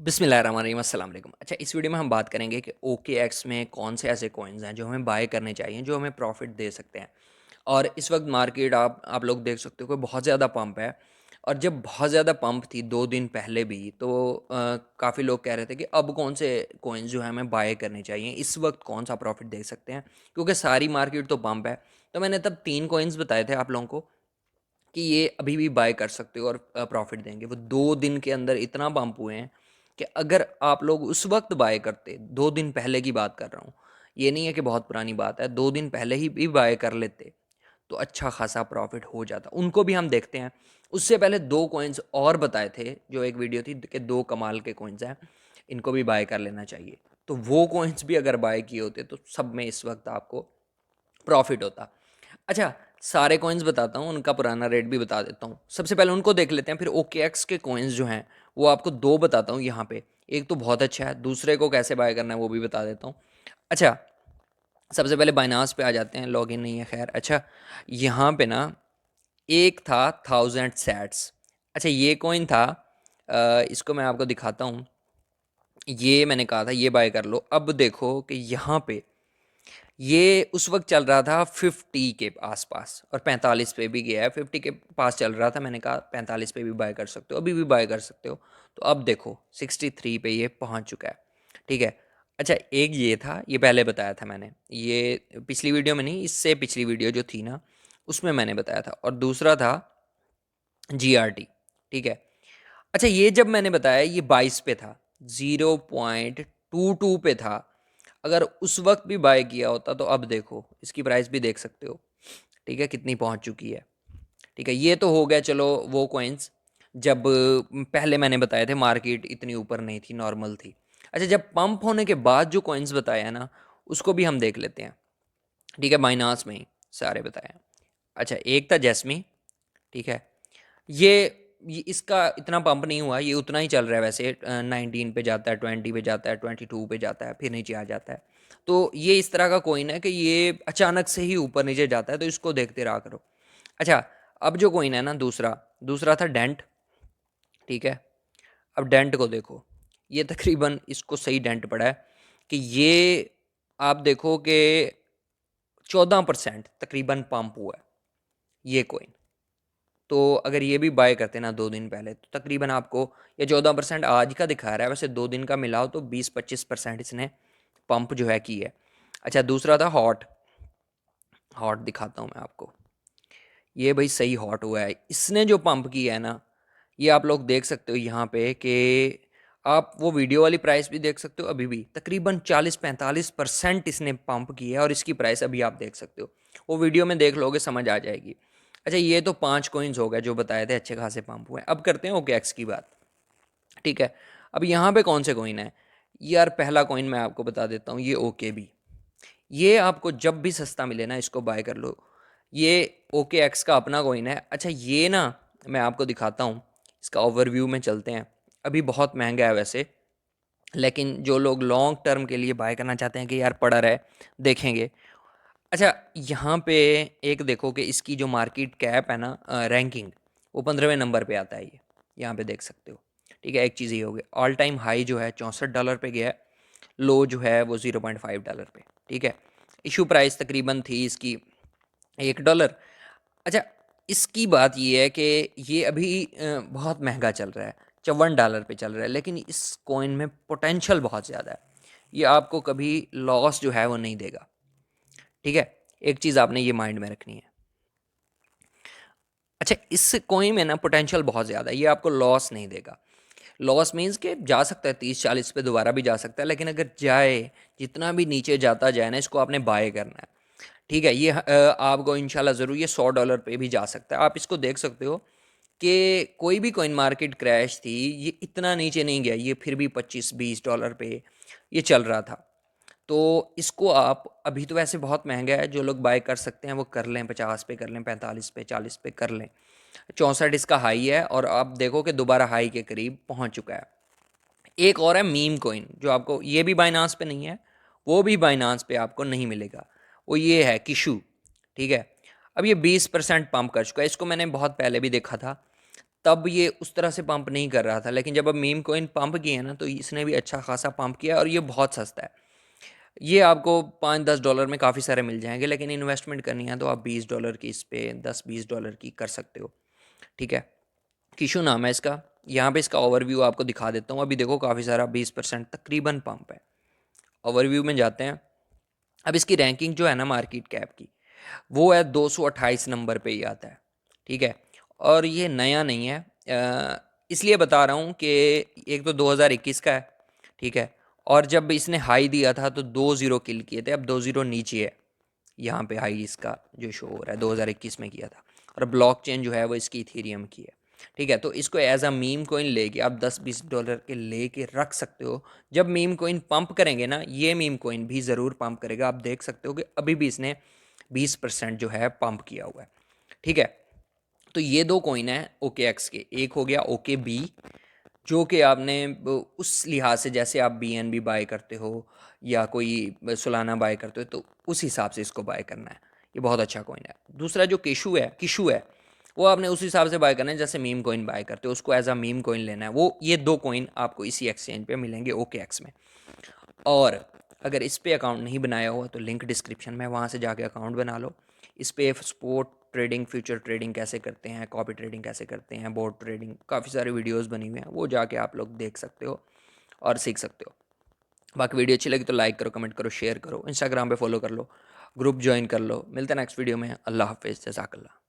बिस्मिल्लाहिर्रहमानिर्रहीम अस्सलाम वालेकुम। अच्छा, इस वीडियो में हम बात करेंगे कि ओकेएक्स में कौन से ऐसे कॉइन्स हैं जो हमें बाय करने चाहिए, जो हमें प्रॉफिट दे सकते हैं। और इस वक्त मार्केट आप लोग देख सकते हो कि बहुत ज़्यादा पंप है। और जब बहुत ज़्यादा पंप थी 2 दिन पहले भी, तो काफ़ी लोग कह रहे थे कि अब कौन से कॉइन्स जो है हमें बाय करने चाहिए, इस वक्त कौन सा प्रॉफिट दे सकते हैं, क्योंकि सारी मार्केट तो पंप है। तो मैंने तब 3 कॉइन्स बताए थे आप लोगों को कि ये अभी भी बाय कर सकते हो और प्रॉफिट देंगे। वो 2 दिन के अंदर इतना पंप हुए हैं कि अगर आप लोग उस वक्त बाय करते, 2 दिन पहले की बात कर रहा हूँ, ये नहीं है कि बहुत पुरानी बात है, 2 दिन पहले ही भी बाय कर लेते तो अच्छा खासा प्रॉफिट हो जाता। उनको भी हम देखते हैं। उससे पहले 2 कॉइन्स और बताए थे, जो एक वीडियो थी कि 2 कमाल के कॉइन्स हैं, इनको भी बाय कर लेना चाहिए। तो वो कॉइन्स भी अगर बाय किए होते तो सब में इस वक्त आपको प्रॉफिट होता। अच्छा, सारे कॉइन्स बताता हूँ, उनका पुराना रेट भी बता देता हूँ। सबसे पहले उनको देख लेते हैं, फिर ओकेएक्स के कॉइन्स जो हैं वो आपको 2 बताता हूँ यहाँ पे। एक तो बहुत अच्छा है, दूसरे को कैसे बाय करना है वो भी बता देता हूँ। अच्छा, सबसे पहले बाइनास पे आ जाते हैं, लॉगिन नहीं है खैर। अच्छा, यहाँ पे ना एक था 1000 सैट्स। अच्छा, ये कॉइन था, इसको मैं आपको दिखाता हूँ। ये मैंने कहा था ये बाय कर लो। अब देखो कि यहाँ पे ये उस वक्त चल रहा था 50 के आसपास और 45 पे भी गया है। 50 के पास चल रहा था, मैंने कहा 45 पे भी बाय कर सकते हो, अभी भी बाय कर सकते हो। तो अब देखो 63 पे ये पहुंच चुका है। ठीक है। अच्छा, एक ये था, ये पहले बताया था मैंने, ये पिछली वीडियो में नहीं, इससे पिछली वीडियो जो थी ना उसमें मैंने बताया था। और दूसरा था जीआरटी। ठीक है। अच्छा, ये जब मैंने बताया ये 22 पे था, 0.22 पे था। अगर उस वक्त भी बाय किया होता तो अब देखो इसकी प्राइस भी देख सकते हो। ठीक है, कितनी पहुंच चुकी है। ठीक है, ये तो हो गया चलो वो कॉइन्स जब पहले मैंने बताए थे, मार्केट इतनी ऊपर नहीं थी, नॉर्मल थी। अच्छा, जब पंप होने के बाद जो कॉइन्स बताया है ना, उसको भी हम देख लेते हैं। ठीक है, बाइनास में ही सारे बताए हैं। अच्छा, एक था जैस्मी। ठीक है। ये इसका इतना पंप नहीं हुआ, ये उतना ही चल रहा है वैसे। 19 पे जाता है, 20 पे जाता है, 22 पे जाता है, फिर नीचे आ जाता है। तो ये इस तरह का कोइन है कि ये अचानक से ही ऊपर नीचे जाता है, तो इसको देखते रहा करो। अच्छा, अब जो कोइन है ना, दूसरा दूसरा था डेंट। ठीक है। अब डेंट को देखो, ये तकरीबन इसको सही डेंट पड़ा है कि ये आप देखो कि 14% तकरीबन पंप हुआ है ये कोइन। तो अगर ये भी बाय करते ना 2 दिन पहले, तो तकरीबन आपको ये 14% आज का दिखा रहा है, वैसे 2 दिन का मिलाओ तो 20-25% इसने पंप जो है की है। अच्छा, दूसरा था हॉट। हॉट दिखाता हूँ मैं आपको। ये भाई सही हॉट हुआ है, इसने जो पंप किया है ना, ये आप लोग देख सकते हो यहाँ पे कि आप वो वीडियो वाली प्राइस भी देख सकते हो। अभी भी तकरीबन 40-45% इसने पंप किया है और इसकी प्राइस अभी आप देख सकते हो। वो वीडियो में देख लोगे, समझ आ जाएगी। अच्छा, ये तो 5 कॉइन्स हो गए जो बताए थे अच्छे खासे पंप हुए। अब करते हैं ओकेएक्स की बात। ठीक है। अब यहाँ पे कौन से कॉइन है यार? पहला कॉइन मैं आपको बता देता हूँ, ये ओके भी। ये आपको जब भी सस्ता मिले ना, इसको बाय कर लो। ये ओके एक्स का अपना कॉइन है। अच्छा, ये ना मैं आपको दिखाता हूँ, इसका ओवरव्यू में चलते हैं। अभी बहुत महंगा है वैसे, लेकिन जो लोग लॉन्ग टर्म के लिए बाय करना चाहते हैं कि यार पड़ा रहे, देखेंगे। अच्छा, यहाँ पे एक देखो कि इसकी जो मार्केट कैप है ना, रैंकिंग, वो 15वें नंबर पे आता है ये, यहाँ पे देख सकते हो। ठीक है, एक चीज़ ये हो गई। ऑल टाइम हाई जो है $64 पे गया है, लो जो है वो $0.5 पे। ठीक है। इशू प्राइस तकरीबन थी इसकी $1। अच्छा, इसकी बात ये है कि ये अभी बहुत महंगा चल रहा है, $54 पे चल रहा है, लेकिन इस कॉइन में पोटेंशियल बहुत ज़्यादा है। ये आपको कभी लॉस जो है वो नहीं देगा। ठीक है, एक चीज़ आपने ये माइंड में रखनी है। अच्छा, इस कॉइन में ना पोटेंशियल बहुत ज़्यादा है, ये आपको लॉस नहीं देगा। लॉस मीन्स के जा सकता है 30-40 पे दोबारा भी जा सकता है, लेकिन अगर जाए, जितना भी नीचे जाता जाए ना, इसको आपने बाय करना है। ठीक है, ये आपको इंशाल्लाह ज़रूर ये $100 पे भी जा सकता है। आप इसको देख सकते हो कि कोई भी कॉइन मार्केट क्रैश थी, ये इतना नीचे नहीं गया, ये फिर भी $25-20 पे ये चल रहा था। तो इसको आप, अभी तो वैसे बहुत महंगा है, जो लोग बाय कर सकते हैं वो कर लें, 50 पे कर लें, 45 पे, 40 पे कर लें। 64 इसका हाई है और आप देखो कि दोबारा हाई के करीब पहुंच चुका है। एक और है मीम कोइन, जो आपको ये भी बाइनांस पे नहीं है, वो भी बाइनांस पे आपको नहीं मिलेगा। वो ये है किशु। ठीक है। अब ये 20% पंप कर चुका है, इसको मैंने बहुत पहले भी देखा था, तब ये उस तरह से पंप नहीं कर रहा था, लेकिन जब अब मीम कॉइन पंप किया ना तो इसने भी अच्छा खासा पंप किया और ये बहुत सस्ता है। ये आपको $5-10 में काफ़ी सारे मिल जाएंगे, लेकिन इन्वेस्टमेंट करनी है तो आप $20 की इस पे, $10-20 की कर सकते हो। ठीक है, किशु नाम है इसका। यहाँ पे इसका ओवरव्यू आपको दिखा देता हूँ। अभी देखो काफ़ी सारा 20% तकरीबन पंप है। ओवरव्यू में जाते हैं। अब इसकी रैंकिंग जो है ना मार्केट कैप की, वो है 228 नंबर पे ही आता है। ठीक है, और ये नया नहीं है। इसलिए बता रहा हूँ कि एक तो 2021 का है। ठीक है, और जब इसने हाई दिया था तो 2 0 किल किए थे, अब 2 0 नीचे है। यहाँ पे हाई इसका जो शो हो रहा है 2021 में किया था। और ब्लॉकचेन जो है वो इसकी इथेरियम की है। ठीक है, तो इसको एज अ मीम कोइन लेके आप $10-20 के लेके रख सकते हो। जब मीम कोइन पंप करेंगे ना, ये मीम कोइन भी ज़रूर पंप करेगा। आप देख सकते हो कि अभी भी इसने 20% जो है पंप किया हुआ है। ठीक है, तो ये दो कोइन है ओके एक्स के। एक हो गया ओके बी, जो कि आपने उस लिहाज से जैसे आप BNB बाय करते हो या कोई सोलाना बाय करते हो तो उस हिसाब से इसको बाय करना है। ये बहुत अच्छा कॉइन है। दूसरा जो किशु है वो आपने उस हिसाब से बाय करना है जैसे मीम कॉइन बाय करते हो, उसको एज अ मीम कॉइन लेना है। वो ये दो कॉइन आपको इसी एक्सचेंज पे मिलेंगे ओके एक्स में। और अगर इस पे अकाउंट नहीं बनाया हुआ तो लिंक डिस्क्रिप्शन में, वहाँ से जाके अकाउंट बना लो। इस पे स्पोर्ट ट्रेडिंग, फ्यूचर ट्रेडिंग कैसे करते हैं, कॉपी ट्रेडिंग कैसे करते हैं, बोर्ड ट्रेडिंग, काफ़ी सारे वीडियोस बनी हुए हैं, वो जाके आप लोग देख सकते हो और सीख सकते हो। बाकी वीडियो अच्छी लगी तो लाइक करो, कमेंट करो, शेयर करो, इंस्टाग्राम पे फॉलो कर लो, ग्रुप ज्वाइन कर लो। मिलते हैं नेक्स्ट वीडियो में। अल्लाह हाफिज़, जज़ाकल्लाह।